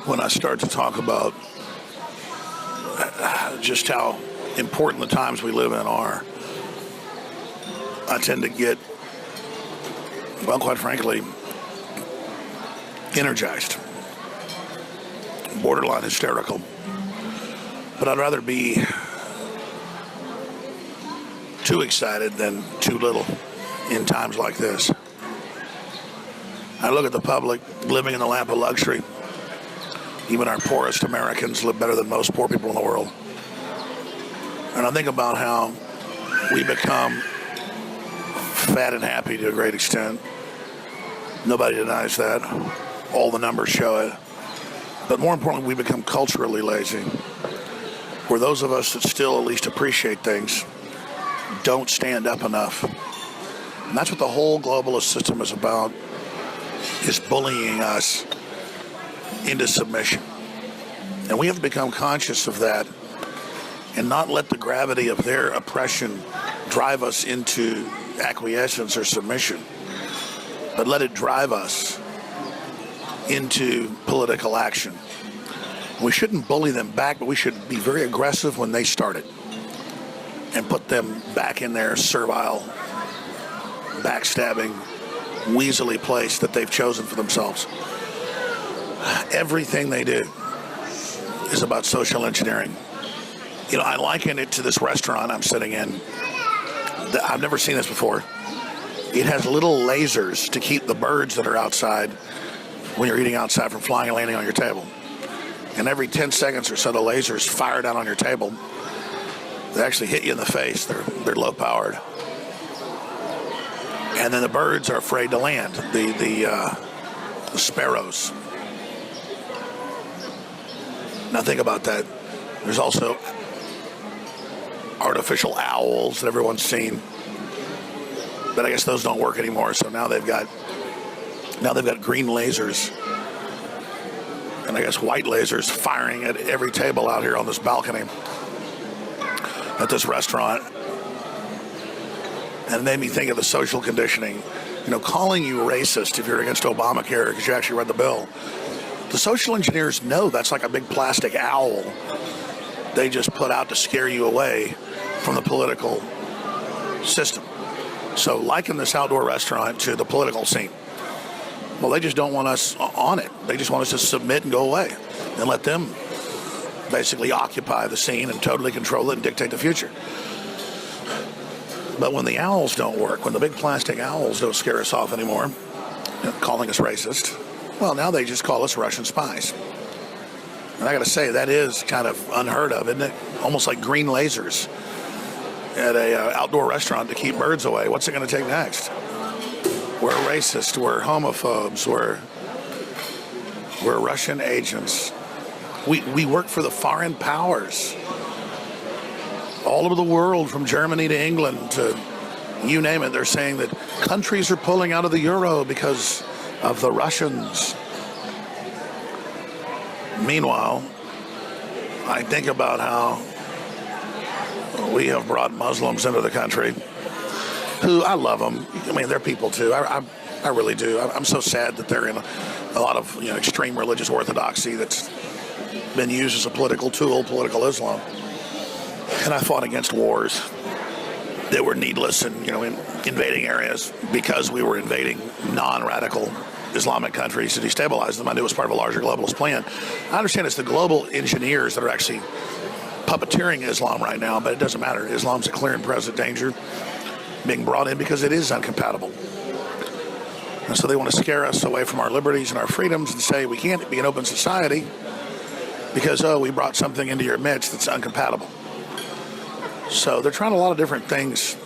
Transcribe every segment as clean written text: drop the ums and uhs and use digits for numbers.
when I start to talk about just how important the times we live in are, I tend to get, well, quite frankly, energized, borderline hysterical. But I'd rather be too excited than too little in times like this. I look at the public living in the lap of luxury. Even our poorest Americans live better than most poor people in the world. And I think about how we become fat and happy to a great extent. Nobody denies that. All the numbers show it. But more importantly, we become culturally lazy, where those of us that still at least appreciate things don't stand up enough. And that's what the whole globalist system is about, is bullying us into submission. And we have to become conscious of that and not let the gravity of their oppression drive us into acquiescence or submission, but let it drive us into political action. We shouldn't bully them back, but we should be very aggressive when they start it and put them back in their servile, backstabbing, weaselly place that they've chosen for themselves. Everything they do is about social engineering. You know, I liken it to this restaurant I'm sitting in. I've never seen this before. It has little lasers to keep the birds that are outside when you're eating outside from flying and landing on your table. And every 10 seconds or so, the lasers fire down on your table. They actually hit you in the face. They're low powered. And then the birds are afraid to land. The sparrows. Now think about that. There's also artificial owls that everyone's seen, but I guess those don't work anymore. So now they've got green lasers, and I guess white lasers firing at every table out here on this balcony at this restaurant. And it made me think of the social conditioning. You know, calling you racist if you're against Obamacare because you actually read the bill. The social engineers know that's like a big plastic owl they just put out to scare you away from the political system. So liken this outdoor restaurant to the political scene. Well, they just don't want us on it. They just want us to submit and go away and let them basically occupy the scene and totally control it and dictate the future. But when the owls don't work, when the big plastic owls don't scare us off anymore, calling us racist, well, now they just call us Russian spies. And I got to say, that is kind of unheard of, isn't it? Almost like green lasers at a outdoor restaurant to keep birds away. What's it going to take next? We're racist. We're homophobes. We're Russian agents. We work for the foreign powers all over the world, from Germany to England to you name it. They're saying that countries are pulling out of the euro because of the Russians. Meanwhile, I think about how we have brought Muslims into the country, who I love them. I mean, they're people too. I really do. I'm so sad that they're in a lot of extreme religious orthodoxy that's been used as a political tool, political Islam. And I fought against wars that were needless and in invading areas because we were invading non-radical Islamic countries to destabilize them. I knew it was part of a larger globalist plan. I understand it's the global engineers that are actually puppeteering Islam right now, but it doesn't matter. Islam's a clear and present danger being brought in because it is incompatible. And so they want to scare us away from our liberties and our freedoms and say we can't be an open society because, we brought something into your midst that's incompatible. So they're trying a lot of different things.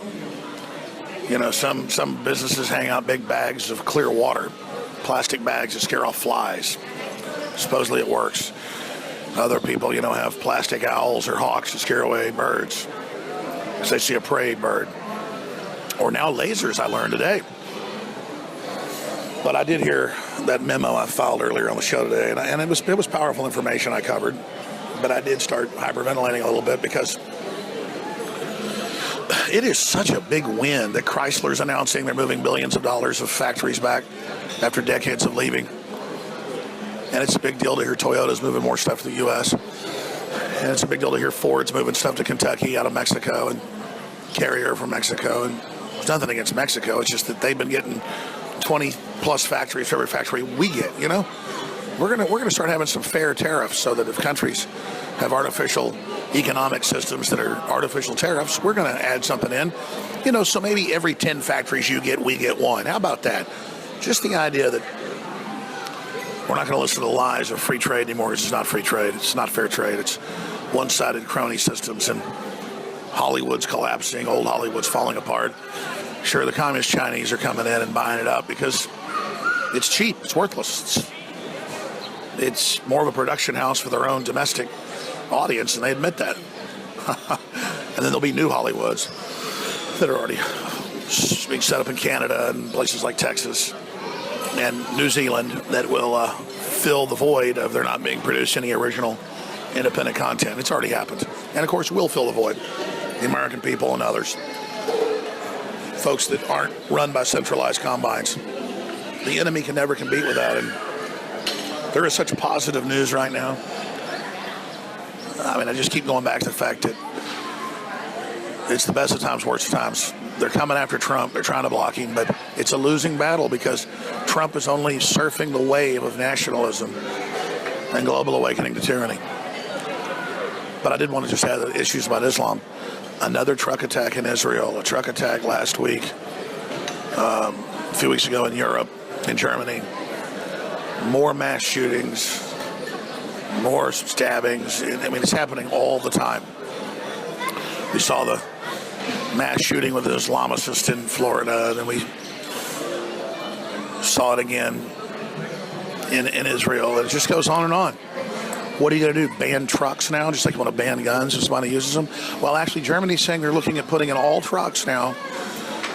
Some businesses hang out big bags of clear water, plastic bags that scare off flies. Supposedly it works. Other people, have plastic owls or hawks to scare away birds as they see a prey bird. Or now lasers, I learned today. But I did hear that memo I filed earlier on the show today, and it was powerful information I covered. But I did start hyperventilating a little bit because it is such a big win that Chrysler's announcing they're moving billions of dollars of factories back after decades of leaving. And it's a big deal to hear Toyota's moving more stuff to the U.S. And it's a big deal to hear Ford's moving stuff to Kentucky out of Mexico and Carrier from Mexico. And there's nothing against Mexico. It's just that they've been getting 20-plus factories for every factory we get, you know? We're gonna start having some fair tariffs so that if countries have artificial economic systems that are artificial tariffs, we're going to add something in. You know, so maybe every 10 factories you get, we get one. How about that? Just the idea that we're not going to listen to the lies of free trade anymore. It's not free trade. It's not fair trade. It's one-sided crony systems, and Hollywood's collapsing. Old Hollywood's falling apart. Sure, the communist Chinese are coming in and buying it up because it's cheap. It's worthless. It's more of a production house for their own domestic audience, and they admit that. And then there'll be new Hollywoods that are already being set up in Canada and places like Texas and New Zealand that will fill the void of there not being produced any original independent content. It's already happened. And, of course, will fill the void. The American people and others. Folks that aren't run by centralized combines. The enemy can never compete with that. And there is such positive news right now. I mean, I just keep going back to the fact that it's the best of times, worst of times. They're coming after Trump. They're trying to block him, but it's a losing battle because Trump is only surfing the wave of nationalism and global awakening to tyranny. But I did want to just add the issues about Islam. Another truck attack in Israel, a truck attack last week, a few weeks ago in Europe, in Germany. More mass shootings, more stabbings. I mean, it's happening all the time. We saw the mass shooting with the Islamicist in Florida, and then we saw it again in Israel. It just goes on and on. What are you going to do? Ban trucks now, just like you want to ban guns if somebody uses them? Well, actually, Germany's saying they're looking at putting in all trucks now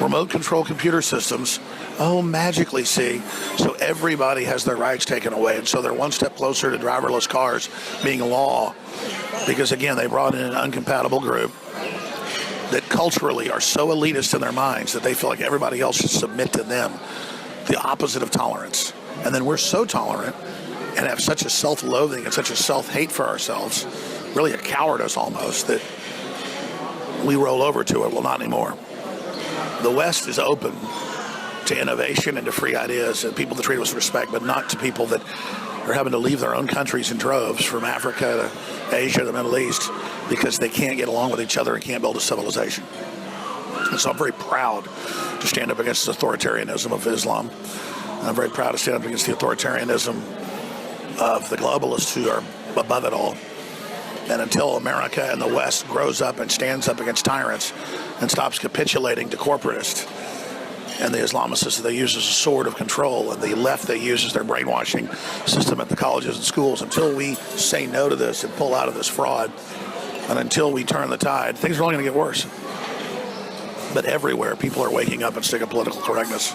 remote control computer systems. Oh, magically, see. So everybody has their rights taken away. And so they're one step closer to driverless cars being law. Because, again, they brought in an incompatible group that culturally are so elitist in their minds that they feel like everybody else should submit to them. The opposite of tolerance. And then we're so tolerant and have such a self-loathing and such a self-hate for ourselves, really a cowardice almost, that we roll over to it. Well, not anymore. The West is open to innovation and to free ideas and people to treat us with respect, but not to people that are having to leave their own countries in droves from Africa to Asia to the Middle East because they can't get along with each other and can't build a civilization. And so I'm very proud to stand up against the authoritarianism of Islam. I'm very proud to stand up against the authoritarianism of the globalists who are above it all. And until America and the West grows up and stands up against tyrants and stops capitulating to corporatists and the Islamicists that they use as a sword of control and the left they use as their brainwashing system at the colleges and schools, until we say no to this and pull out of this fraud, and until we turn the tide, things are only going to get worse. But everywhere, people are waking up and sick of political correctness.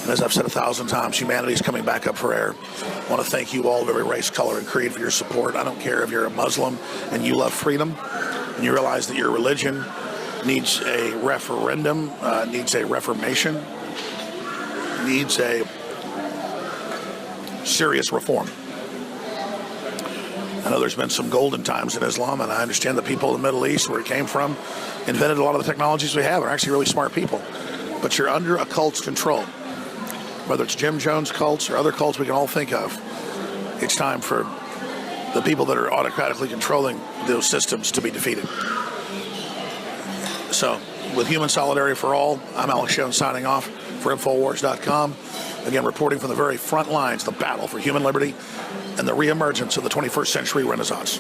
And as I've said 1,000 times, humanity is coming back up for air. I want to thank you all of every race, color, and creed for your support. I don't care if you're a Muslim and you love freedom and you realize that your religion needs a referendum, needs a reformation, needs a serious reform. I know there's been some golden times in Islam, and I understand the people in the Middle East, where it came from, invented a lot of the technologies we have. They're actually really smart people. But you're under a cult's control. Whether it's Jim Jones cults or other cults we can all think of, it's time for the people that are autocratically controlling those systems to be defeated. So, with human solidarity for all, I'm Alex Jones signing off for Infowars.com. Again, reporting from the very front lines, the battle for human liberty and the reemergence of the 21st century renaissance.